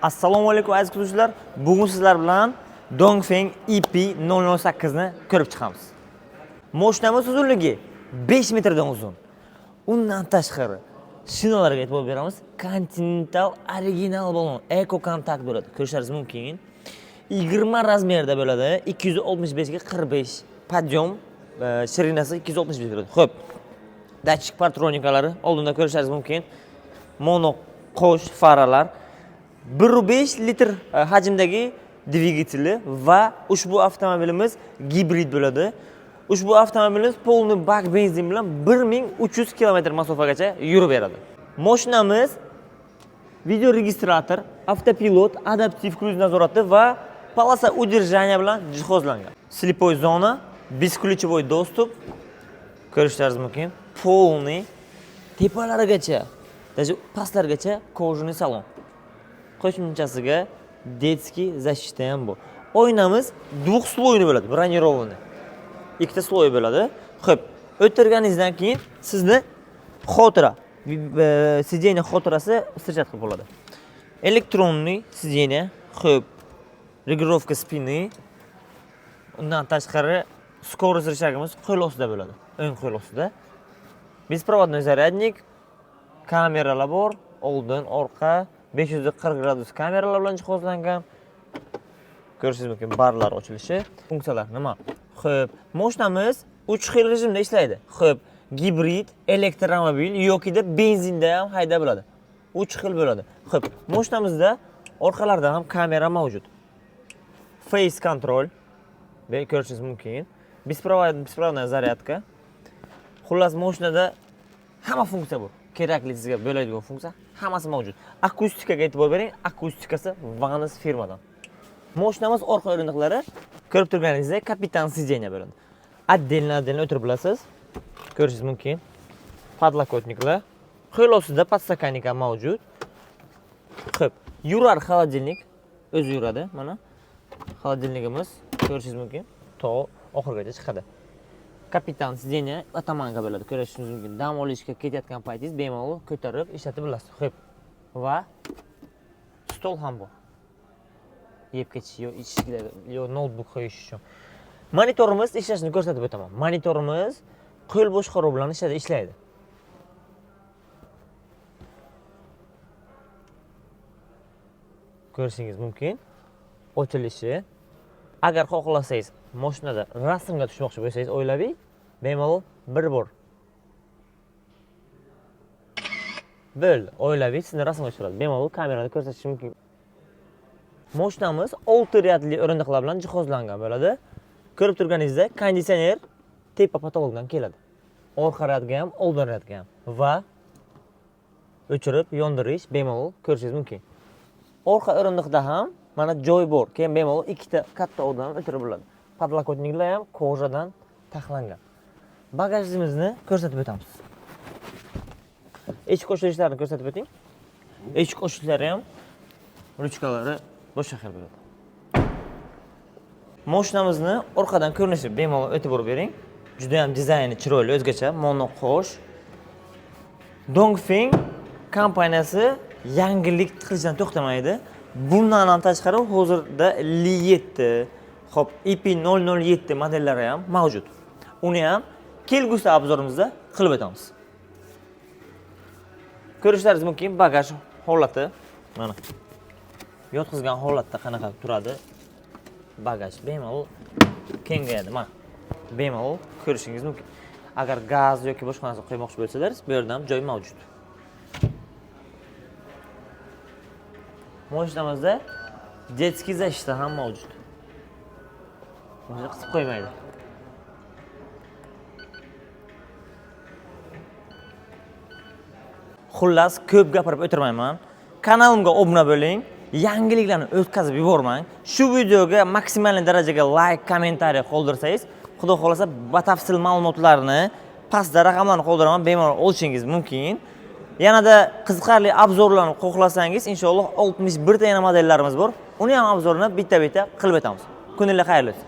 Assalomu alaykum aziz kuzatuvchilar. Bugun sizlar bilan Dongfeng EP008 ni ko'rib chiqamiz. Mashinamiz uzunligi 5 metrdan uzun. Undan tashqari shinalarga e'tibor beramiz. Continental original balon Eco Contact bo'ladi. Ko'rishingiz mumkin. 20 razmerda bo'ladi. 265 ga 45. Podyom shirinasi 265 bo'ladi. Xo'p. Datchik patronikalari oldinda ko'rishingiz mumkin. Mono qo'sh faralar 1.5 litr hajmdagi dvigateli va ushbu avtomobilimiz gibrid bo'ladi. Ushbu avtomobilimiz polni bak benzin bilan 1300 km masofagacha yurib beradi. Mashinamiz video registrator, avtopilot, adaptiv kruz nazorati va polosa udержания bilan jihozlangan. Slipoy zona, бесключевой достуp ko'rishingiz mumkin. Polni tepalarigacha, даже pastlargacha kojniy salon. Qo'shimchasiga детский защита ham bor. Oynamiz двухслойный bo'ladi, bronированный. Ikkita sloy bo'ladi. Xo'p, o'tirganingizdan keyin sizni xotira, сиденье xotirasi sirjat qilib bo'ladi. Elektronniy сиденье, xo'p, регулировка спины. Undan tashqari скорость rычagimiz qo'l ostida bo'ladi, o'ng qo'l ostida. Беспроводной зарядник, kameralar bor, oldin, orqa 540 gradus kameralar bilan jihozlangan. Ko'rishingiz mumkin barlar ochilishi, funksiyalar nima? Xo'p, mashinamiz 3 xil rejimda ishlaydi. Xo'p, gibrid, elektromobil yoki benzinda ham hayda bo'ladi. 3 xil bo'ladi. Xo'p, mashinamizda orqalarda ham kamera mavjud. Face control, ko'rishingiz mumkin. Беспроводная zaryadka. Xullas, mashinada hamma funksiya bor. Kerakli sizga bo'ladigan funksiya hammasi mavjud. Akustikaga e'tibor bering. Akustikasi Vanes firmadan. Mashinamiz orqa o'rindiqlari ko'rib turganingizdek kapitan сиденье bo'ladi. Отдельно o'tirib bilasiz. Ko'rishingiz mumkin. Podlokotniklar, qo'l ostida podstakannik ham mavjud. Xo'p, yurar холодильник o'zi yuradi. Mana холодильнигimiz ko'rishingiz mumkin. To oxirigacha chiqadi. Kapitan сиденье atamanka bo'ladi. Ko'rishingiz mumkin. Dam olishga ketayotgan paytingiz bemalol ko'tarib ishlatib bilasiz. Xo'p. Va stol ham bor. Yeb ketish yo ichishga yo notebook qo'yish uchun. Monitorimiz ishlashini ko'rsatib o'taman. Monitorimiz qo'l boshqaruv bilan ishlaydi. Ko'rishingiz mumkin. Ochilishi. Agar xohlasangiz, mashinada rasmga tushmoqchi bo'lsangiz, o'ylabing, bemalol bir bor. Bo'ldi, o'ylabing, sizni rasmga tushiradi. Bemalol kamerada ko'rsatish mumkin. Mashinamiz 6 riyadli o'rindiqlar bilan jihozlangan bo'ladi. Ko'rib turganingizdek, konditsioner tepa patologdan keladi. Orqa riyadga ham, oldin riyadga ham va o'chirib, yondirish bemalol ko'rishingiz mumkin. Orqa o'rindiqda ham mana joy bor. Keyin bemalol ikkita katta o'rndan o'tirib bo'ladi. Podlokotniklar ham kojadan taxlangan. Bagajimizni ko'rsatib o'tamiz. Eshik ochilishlarini ko'rsatib o'ting. Eshik ochishlari ham ruchkalari boshqa xil bo'ladi. Mashinamizni orqadan ko'rinishi bemalol e'tibor bering. Juda ham dizayni chiroyli, o'zgacha, monoqosh. Dongfeng kompaniyasi yangilik qilishdan to'xtamaydi. Bundan ham tashqari hozirda Li7, xo'p, EP007 modellari ham mavjud. Uni ham kelgusi obzorimizda qilib o'tamiz. Ko'rishlaringiz mumkin bagaj holati mana. Yotqizgan holatda qanaqa turadi? Bagaj bemalol kengayadi, mana. Bemalol ko'rishingiz mumkin. Agar gaz yoki boshqa narsa qo'ymoqchi bo'lsangiz, bu yerda ham joy mavjud. Mashinamizda детский защита ham mavjud. Buni qisib qo'ymaydi. Xullas, ko'p gapirib o'tirmayman. Kanalimga obuna bo'ling, yangiliklarni o'tkazib yubormang. Shu videoga maksimal darajaga like, kommentariy qoldirsangiz, xudo xolasa batafsil ma'lumotlarni pastda raqamlarni qoldiraman, bemalol olishingiz mumkin. Yanada qiziqarli obzorlarni xohlasangiz, inshaalloh 61 ta yana modellarimiz bor. Uni ham obzorini bitta-bitta qilib o'tamiz. Kuninglar xayrli olsun.